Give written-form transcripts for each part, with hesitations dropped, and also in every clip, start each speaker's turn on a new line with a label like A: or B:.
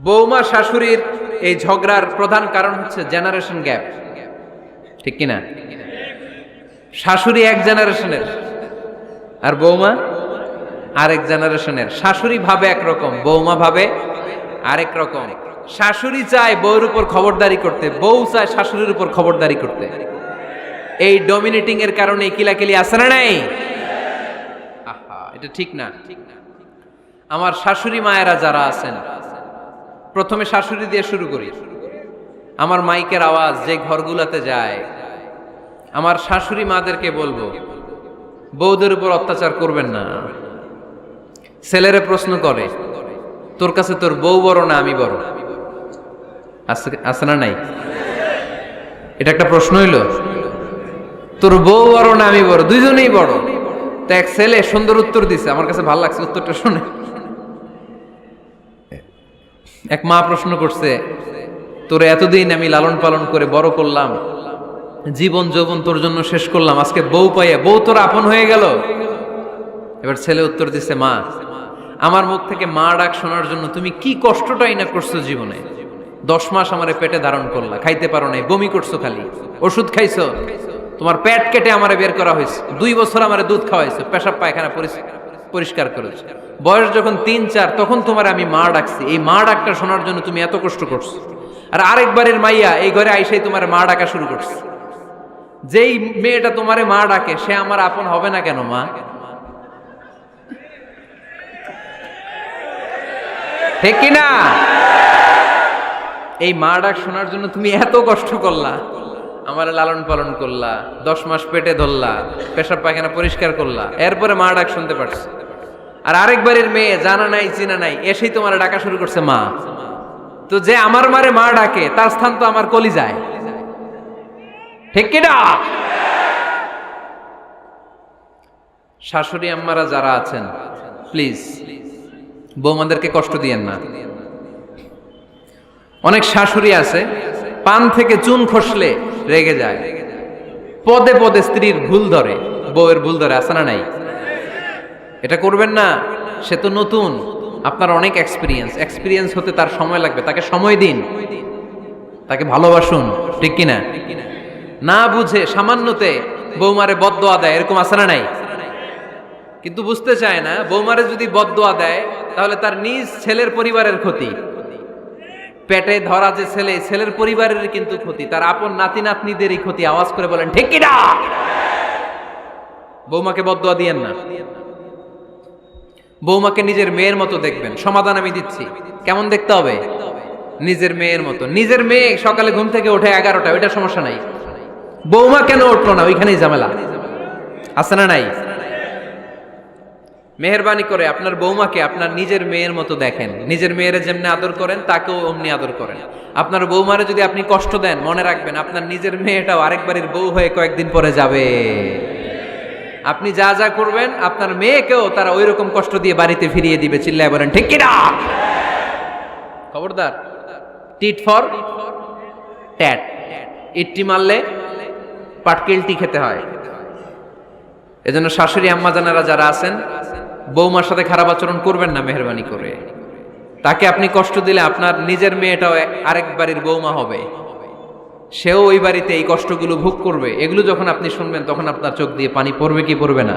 A: বৌমা শাশুড়ির এই ঝগড়ার প্রধান কারণ হচ্ছে জেনারেশন গ্যাপ, ঠিক কিনা? শাশুড়ি এক জেনারেশনের আর বৌমা আরেক জেনারেশনের। শাশুড়ি ভাবে একরকম, বৌমা ভাবে আরেক রকম। শাশুড়ি চায় বউর উপর খবরদারি করতে, বউ চায় শাশুড়ির উপর খবরদারি করতে। এই ডমিনেটিং এর কারণে কিলাকিলি আছে না নাই? আহা, এটা ঠিক না। আমার শাশুড়ি মায়েরা যারা আছেন, প্রথমে শাশুড়ি দিয়ে শুরু করি। আমার মাইকের আওয়াজ যে ঘরগুলোতে যায়, আমার শাশুড়ি মাদেরকে বলবো, বউদের উপর অত্যাচার করবেন না। ছেলেরে প্রশ্ন করে, তোর কাছে তোর বউ বড় না আমি বড়? আছে না নাই? এটা একটা প্রশ্ন হইল। তোর বউ বড় না আমি বড়? দুইজনেই বড়। তো এক ছেলে সুন্দর উত্তর দিছে, আমার কাছে ভালো লাগছে উত্তরটা শুনে। এক মা প্রশ্ন করছে, তোর এতদিন আমি লালন পালন করে বড় করলাম, জীবন যৌবন তোর জন্য শেষ করলাম, আজকে বউ পাইয়া বউ তোর আপন হয়ে গেল? এবার ছেলে উত্তর দিছে, মা, আমার মুখ থেকে মা ডাক শোনার জন্য তুমি কি কষ্টটাই না করছো জীবনে। 10 মাস আমারে পেটে ধারণ করলা, খাইতে পারো নাই, বমি করছো, খালি ওষুধ খাইছো, তোমার পেট কেটে আমারে বের করা হয়েছে, 2 বছর আমারে দুধ খাওয়াইছো, পেশাব পায়খানা পরিষ্কার করেছো। বয়স যখন 3-4 তখন তোমার আমি মা ডাকছি, এই মা ডাকটা শোনার জন্য তুমি এত কষ্ট করছো। আর আরেকবারের মাইয়া এই ঘরে আইসাই তোমার মা ডাকা শুরু করছে। যেই মেয়েটা তোমারে মা ডাকে সে আমার আপন হবে না কেন মা? ঠিক কিনা? এই মা ডাক শোনার জন্য তুমি এত কষ্ট করলা, আমার লালন পালন করলা, 10 মাস পেটে ধরলা, পেশাব পায়খানা পরিষ্কার করলা, এরপরে মা ডাক শুনতে পারছো। আর আরেকবারের মেয়ে জানা নাই চিনা নাই এসেই তোমার ডাকা শুরু করছে মা। তো যে আমার মারে মা ডাকে তার স্থান তো আমার কলিজায়, ঠিক কিনা? শাশুড়ি আম্মারা যারা আছেন, প্লিজ বৌমাদেরকে কষ্ট দিয়েন না। অনেক শাশুড়ি আছে পান থেকে চুন খসলে রেগে যায়, পদে পদে স্ত্রীর ভুল ধরে, বউয়ের ভুল ধরে, আছে না নাই? এটা করবেন না। সে তো নতুন, আপনার অনেক এক্সপিরিয়েন্স হতে তার সময় লাগবে, তাকে সময় দিন, তাকে ভালোবাসুন, ঠিক কিনা? না বুঝে সামান্যতে বৌমারে বদদোয়া দেয়, এরকম আছে না নাই? কিন্তু বুঝতে চায় না, বৌমারে যদি বদদোয়া দেয় তাহলে তার নিজ ছেলের পরিবারের ক্ষতি, পেটে ধরা যে ছেলে, ছেলের পরিবারের কিন্তু ক্ষতি, তার আপন নাতি নাতনিদেরই ক্ষতি। আওয়াজ করে বলেন ঠিক কিনা? বৌমাকে বদদোয়া দিয়েন না। বৌমাকে নিজের মেয়ের মতো দেখবেন। সমাধান আমি দিচ্ছি। কেমন দেখতে হবে? নিজের মেয়ের মতো। নিজের মেয়ে সকালে ঘুম থেকে ওঠে 11টা, ওইটা সমস্যা নাই। বৌমা কেন উঠলো না, ওইখানেই ঝামেলা, আছে না নাই? মেহেরবানি করে আপনার বৌমাকে আপনার নিজের মেয়ের মতো দেখেন। নিজের মেয়েরে যেমনি আদর করেন তাকেও অমনি আদর করেন। আপনার বৌমারে যদি আপনি কষ্ট দেন, মনে রাখবেন আপনার নিজের মেয়েটাও আরেকবারের বউ হয়ে কয়েকদিন পরে যাবে। আপনি যা যা করবেন আপনার মেয়েকেও তারা ওই রকম কষ্ট দিয়ে বাড়িতে ফিরিয়ে দিবে। চিল্লায় বলেন ঠিক কিনা? খবরদার, টিট ফর ট্যাট। ইট্টি মারলে পাটকেলটি খেতে হয়। এজন্য শাশুড়ি আম্মা জানারা যারা আছেন, বৌমার সাথে খারাপ আচরণ করবেন না মেহেরবানি করে। তাকে আপনি কষ্ট দিলে আপনার নিজের মেয়েটাও আরেক বাড়ির বৌমা হবে, সেও ওই বাড়িতে এই কষ্টগুলো ভোগ করবে। এগুলো যখন আপনি শুনবেন তখন আপনার চোখ দিয়ে পানি পড়বে কি পড়বে না?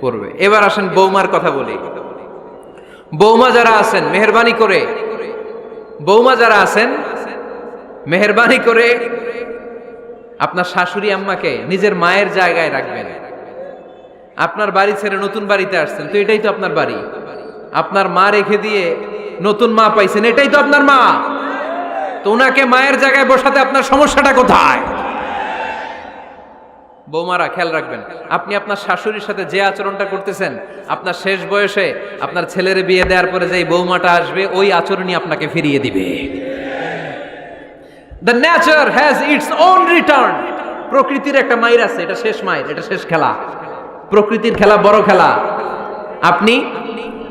A: পড়বে। এবার আসেন বৌমার কথা বলি। বৌমা যারা আছেন মেহেরবানি করে, বৌমা যারা আছেন মেহেরবানি করে আপনার শাশুড়ি আম্মাকে নিজের মায়ের জায়গায় রাখবেন। আপনার বাড়ি ছেড়ে নতুন বাড়িতে আসছেন, তো এটাই তো আপনার বাড়ি। আপনার মা রেখে দিয়ে নতুন মা পাইছেন, এটাই তো আপনার মা। তো ওনাকে মায়ের জায়গায় বসাতে আপনার সমস্যাটা কোথায়? বৌমারা খেয়াল রাখবেন, আপনি আপনার শাশুড়ির সাথে যে আচরণটা করতেছেন, আপনার শেষ বয়সে আপনার ছেলের বিয়ে দেওয়ার পরে যে বৌমাটা আসবে ওই আচরণই আপনাকে ফিরিয়ে দিবে। The nature has its own return. প্রকৃতির একটা মাইর আছে, এটা শেষ মাইর, এটা শেষ খেলা। প্রকৃতির খেলা বড় খেলা। আপনি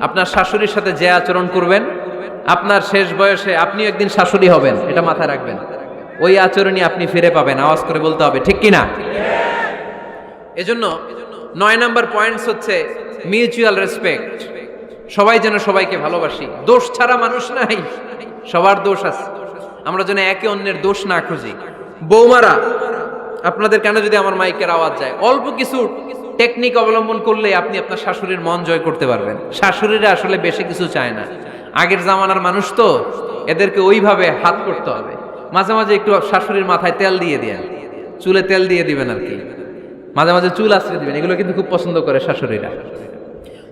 A: আপনার শাশুড়ির সাথে যে আচরণ করবেন, আপনার শেষ বয়সে আপনি একদিন শাশুড়ি হবেন, এটা মাথায় রাখবেন। ওই আচরণই আপনি ফিরে পাবেন। আওয়াজ করে বলতে হবে ঠিক কিনা? এজন্য 9 নাম্বার পয়েন্টস হচ্ছে মিউচুয়াল রেসপেক্ট। সবাই যেন সবাইকে ভালোবাসি। দোষ ছাড়া মানুষ নাই। সবার দোষ আছে, আমরা যেন একে অন্যের দোষ না খুঁজি। বৌমারা, আপনাদের কেন যদি আমার মাইকের আওয়াজ যায়, অল্প কিছু টেকনিক অবলম্বন করলে আপনি আপনার শাশুড়ির মন জয় করতে পারবেন। শাশুড়িরা আসলে বেশি কিছু চায় না, আগের জামানার মানুষ তো, এদেরকে ওইভাবে হাত করতে হবে। মাঝে মাঝে একটু শাশুড়ির মাথায় তেল দিয়ে দেন, চুলে তেল দিয়ে দিবেন আর কি, মাঝে মাঝে চুল আশ্রয় দিবেন, এগুলো কিন্তু খুব পছন্দ করে শাশুড়িরা।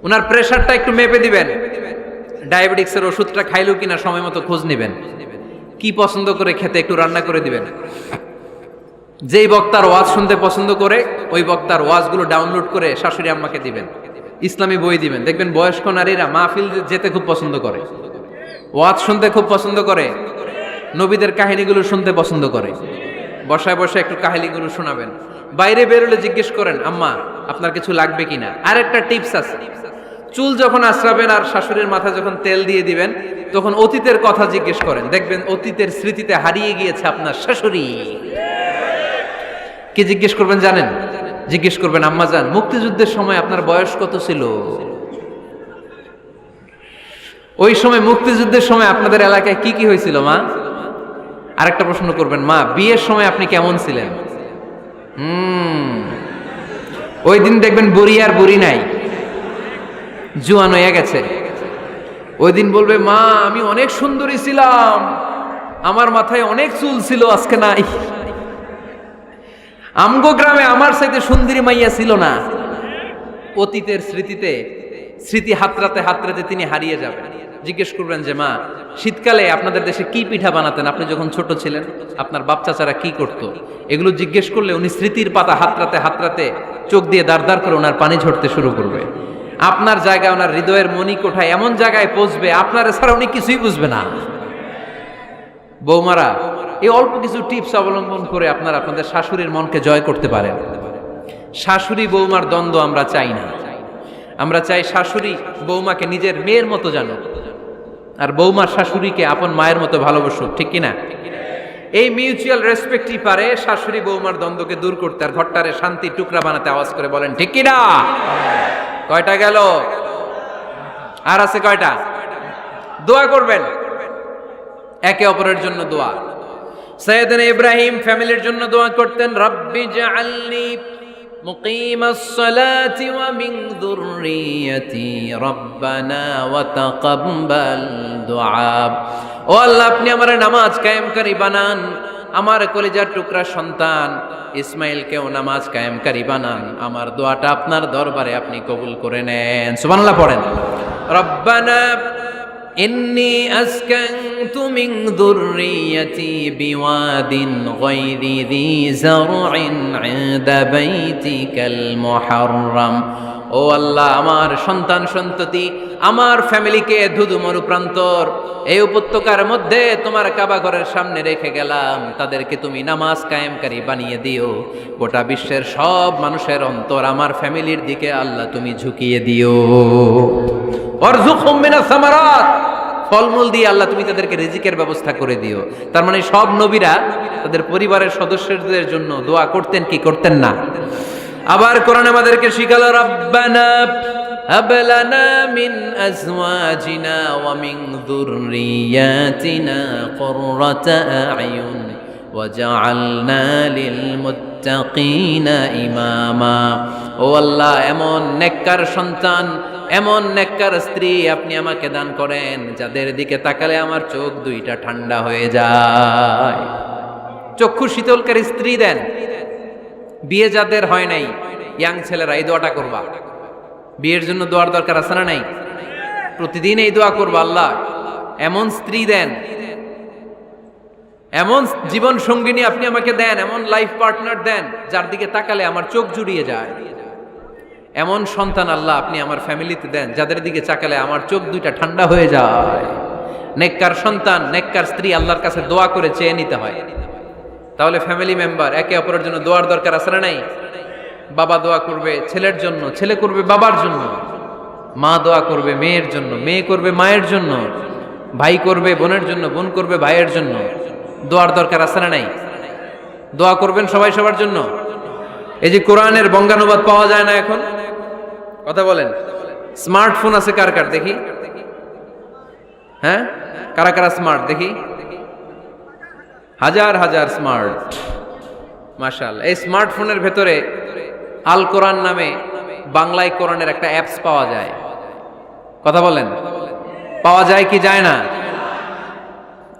A: ওনার প্রেশারটা একটু মেপে দিবেন, ডায়াবেটিক্সের ওষুধটা খাইলো কিনা সময় মতো খোঁজ নিবেন, কি পছন্দ করে খেতে একটু রান্না করে দিবেন। যেই বক্তার ওয়াজ শুনতে পছন্দ করে ওই বক্তার ওয়াজগুলো ডাউনলোড করে শাশুড়ি আম্মাকে দিবেন, ইসলামী বই দিবেন। দেখবেন বয়স্ক নারীরা মাহফিল যেতে খুব পছন্দ করে, ওয়াজ শুনতে খুব পছন্দ করে, নবীদের কাহিনীগুলো শুনতে পছন্দ করে। বসায় বসায় একটু কাহিনীগুলো শোনাবেন। বাইরে বেরোলে জিজ্ঞেস করেন, আম্মা আপনার কিছু লাগবে কিনা। আর একটা টিপস আছে, চুল যখন আশ্রাবেন আর শাশুড়ির মাথায় যখন তেল দিয়ে দিবেন, তখন অতীতের কথা জিজ্ঞেস করেন, দেখবেন অতীতের স্মৃতিতে হারিয়ে গিয়েছে আপনার শাশুড়ি। কি জিজ্ঞেস করবেন জানেন? জিজ্ঞেস করবেন, আম্মা জান, মুক্তিযুদ্ধের সময় আপনার বয়স কত ছিল? ওই সময় মুক্তিযুদ্ধের সময় আপনাদের এলাকায় কি কি হয়েছিল মা? আরেকটা প্রশ্ন করবেন, মা বিয়ের সময় আপনি কেমন ছিলেন? ওই দিন দেখবেন বুড়ি আর বুড়ি নাই, জুয়ান হয়ে গেছে। ওই দিন বলবে, মা আমি অনেক সুন্দরী ছিলাম, আমার মাথায় অনেক চুল ছিল, আজকে নাই। আমগো গ্রামে আমার চাইতে সুন্দরী মাইয়া ছিল না। অতীতের স্মৃতিতে, স্মৃতি হাতরাতে হাতরাতে তিনি হারিয়ে যাবেন। জিজ্ঞেস করবেন যে, মা শীতকালে আপনাদের দেশে কি পিঠা বানাতেন আপনি যখন ছোট ছিলেন, আপনার বাপ চাচারা কি করতো? এগুলো জিজ্ঞেস করলে উনি স্মৃতির পাতা হাতরাতে হাতরাতে চোখ দিয়ে দাঁড় দাঁড় করে ওনার পানি ঝরতে শুরু করবে। আপনার জায়গায়, ওনার হৃদয়ের মনি কোঠায় এমন জায়গায় পৌঁছবে, আপনার ছাড়া উনি কিছুই বুঝবে না। বৌমারা, এই অল্প কিছু টিপস অবলম্বন করে আপনারা আপনাদের শাশুড়ির মনকে জয় করতে পারেন। শাশুড়ি বৌমার দ্বন্দ্ব আমরা চাই না, আমরা চাই শাশুড়ি বৌমাকে নিজের মেয়ের মতো জানো, আর বৌমার শাশুড়িকে আপন মায়ের মতো ভালোবাসুক, ঠিক কিনা? এই মিউচুয়াল রেসপেক্টই পারে শাশুড়ি বৌমার দ্বন্দ্বকে দূর করতে, আর ঘরটারে শান্তির টুকরা বানাতে। আওয়াজ করে বলেন ঠিক কিনা? কয়টা গেল? আর আছে কয়টা? দোয়া করবেন একে অপরের জন্য। দোয়া, সাইয়েদনা ইব্রাহিম ফ্যামিলির জন্য দোয়া করতেন, রব্বি জাআলনি মুকিমাস সালাতি ওয়া মিন যুররিয়াতি রব্বানা ওয়া তাকাব্বাল দুআ। ও আল্লাহ, আপনি আমার নামাজ কায়েমকারী বানান, আমার কলিজার টুকরা সন্তান ইসমাইলকেও নামাজ কায়েমকারী বানান, আমার দোয়াটা আপনার দরবারে আপনি কবুল করে নেন। সুবহানাল্লাহ পড়েন। রব্বানা ইন্নী আসকানতু মিন যুররিয়াতি বিওয়াদিন গায়রি যী যারইন ইনদা বাইতিকাল মুহাররাম। ও আল্লাহ, আমার সন্তান সন্ততি, আমার ফ্যামিলিকে ধুধু মরুপ্রান্তর এই উপত্যকার মধ্যে তোমার কাবা ঘরের সামনে রেখে গেলাম, তাদেরকে তুমি নামাজ কায়েমকারী বানিয়ে দিও। গোটা বিশ্বের সব মানুষের অন্তর আমার ফ্যামিলির দিকে আল্লাহ তুমি ঝুঁকিয়ে দিও। ওয়ারযুকহুম মিনাস সামারাত, ফলমূল দিয়ে আল্লাহ তুমি তাদেরকে রিজিকের ব্যবস্থা করে দিও। তার মানে সব নবীরা তাদের পরিবারের সদস্যদের জন্য দোয়া করতেন কি করতেন না? আবার কোরআন আমাদেরকে শিখালো, রব্বানা হাব লানা মিন আজওয়াজিনা ওয়া মিন যুররিয়াতিনা কুররাতা আ'য়ুন ওয়াজআলনা লিল মুত্তাকিনা ইমামা। ও আল্লাহ, এমন নেককার সন্তান, এমন নেককার স্ত্রী আপনি আমাকে দান করেন যাদের দিকে তাকালে আমার চোখ দুইটা ঠান্ডা হয়ে যায়। চক্ষু শীতলকারী স্ত্রী দেন। বিয়ে যাদের হয় নাই, ইয়াং ছেলেরা এই দোয়াটা করবা। বিয়ের জন্য দোয়ার দরকার আছে না নাই? প্রতিদিন এই দোয়া করবা, আল্লাহ এমন স্ত্রী দেন, এমন জীবন সঙ্গিনী আপনি আমাকে দেন, এমন লাইফ পার্টনার দেন যার দিকে তাকালে আমার চোখ জুড়িয়ে যায়। এমন সন্তান আল্লাহ আপনি আমার ফ্যামিলিতে দেন যাদের দিকে তাকালে আমার চোখ দুইটা ঠান্ডা হয়ে যায়। নেককার সন্তান, নেককার স্ত্রী আল্লাহর কাছে দোয়া করে চেয়ে নিতে হয়। তাহলে ফ্যামিলি মেম্বার একে অপরের জন্য দোয়ার দরকার আছে না নাই? বাবা দোয়া করবে ছেলের জন্য, ছেলে করবে বাবার জন্য, মা দোয়া করবে মেয়ের জন্য, মেয়ে করবে মায়ের জন্য, ভাই করবে বোনের জন্য, বোন করবে ভাইয়ের জন্য। দোয়ার দরকার আছে না নাই? দোয়া করবেন সবাই সবার জন্য। এই যে কোরআনের বঙ্গানুবাদ পাওয়া যায় না এখন, কথা বলেন। স্মার্টফোন আছে কার কার দেখি? হ্যাঁ, কারা কারা স্মার্ট দেখি? হাজার হাজার স্মার্ট, মাশাআল্লাহ। এই স্মার্টফোনের ভেতরে আল কোরআন নামে বাংলায় কোরআনের একটা অ্যাপস পাওয়া যায়। কথা বলেন, পাওয়া যায় কি যায় না?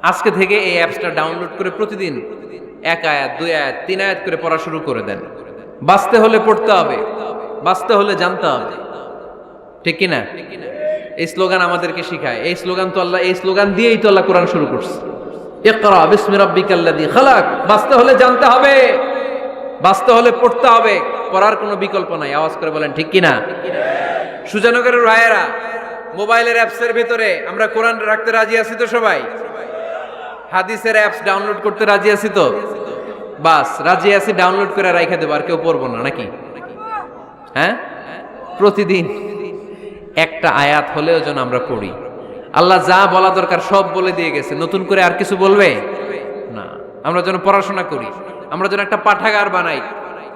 A: আজকে থেকে এই অ্যাপসটা ডাউনলোড করে প্রতিদিন 1 আয়াত 2 আয়াত 3 আয়াত করে পড়া শুরু করে দেন। বাঁচতে হলে পড়তে হবে, বাঁচতে হলে জানতে হবে, ঠিক কি না? এই স্লোগান আমাদেরকে শিখায়। এই স্লোগান তো আল্লাহ, এই স্লোগান দিয়েই তো আল্লাহ কোরআন শুরু করছে, ইকরা বিসমি রাব্বিকাল্লাযী খালাক। বাঁচতে হলে জানতে হবে, বাঁচতে হলে পড়তে হবে, পড়ার কোনো বিকল্প নাই। আওয়াজ করে বলেন ঠিক কি না? সুজানগরের রায়েরা, মোবাইলের অ্যাপসের ভিতরে আমরা কোরআন রাখতে রাজি আছি তো সবাই? হাদিসের অ্যাপস ডাউনলোড করতে রাজি আছি তো? বাস রাজি আছি, ডাউনলোড করে রাইখা দেবো, আর কেউ পড়বো না নাকি? হ্যাঁ, প্রতিদিন একটা আয়াত হলেও যেন আমরা পড়ি। আল্লাহ যা বলা দরকার সব বলে দিয়ে গেছে, নতুন করে আর কিছু বলবে না। আমরা যেন পড়াশোনা করি, আমরা যেন একটা পাঠাগার বানাই।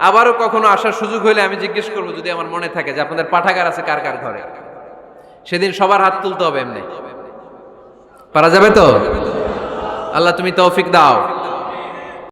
A: আবারও কখনো আসার সুযোগ হইলে আমি জিজ্ঞেস করবো, যদি আমার মনে থাকে যে আপনাদের পাঠাগার আছে কার কার ঘরে, সেদিন সবার হাত তুলতে হবে। এমনি পারা যাবে তো? আল্লাহ তুমি তৌফিক দাও।